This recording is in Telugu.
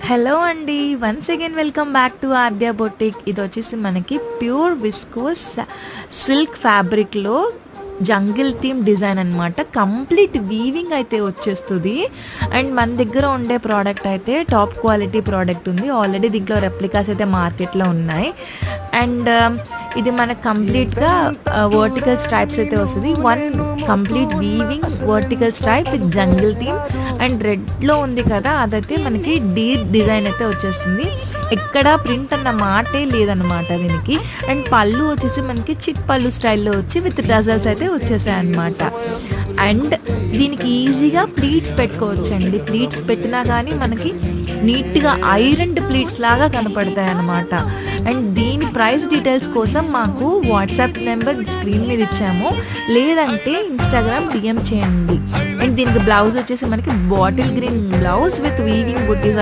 హలో అండి. Once again welcome back to Aadya boutique. ఇది వచ్చేసి మనకి ప్యూర్ విస్కోస్ సిల్క్ ఫ్యాబ్రిక్లో జంగిల్ థీమ్ డిజైన్ అనమాట. కంప్లీట్ వీవింగ్ అయితే వచ్చేస్తుంది. అండ్ మన దగ్గర ఉండే ప్రోడక్ట్ అయితే టాప్ క్వాలిటీ ప్రోడక్ట్ ఉంది. ఆల్రెడీ దీంట్లో రెప్లికాస్ అయితే మార్కెట్లో ఉన్నాయి. అండ్ ఇది మనకు కంప్లీట్గా వర్టికల్ స్ట్రైప్స్ అయితే వస్తుంది. One complete weaving vertical stripe with jungle theme and రెడ్లో ఉంది కదా, అదైతే మనకి డీప్ డిజైన్ అయితే వచ్చేస్తుంది. ఎక్కడ ప్రింట్ అన్న మాటే లేదనమాట దీనికి. అండ్ పళ్ళు వచ్చేసి మనకి చిట్ పళ్ళు స్టైల్లో వచ్చి విత్ డజల్స్ అయితే వచ్చేసాయి అనమాట. అండ్ దీనికి ఈజీగా ప్లీట్స్ పెట్టుకోవచ్చండి. ప్లీట్స్ పెట్టినా కానీ మనకి నీట్గా ఐరన్డ్ ప్లీట్స్ లాగా కనపడతాయి అన్నమాట. అండ్ దీని ప్రైస్ డీటెయిల్స్ కోసం మాకు వాట్సాప్ నెంబర్ స్క్రీన్ మీద ఇచ్చాము, లేదంటే ఇన్స్టాగ్రామ్ డిఎం చేయండి. అండ్ దీనికి బ్లౌజ్ వచ్చేసి మనకి bottle green blouse with weaving buttis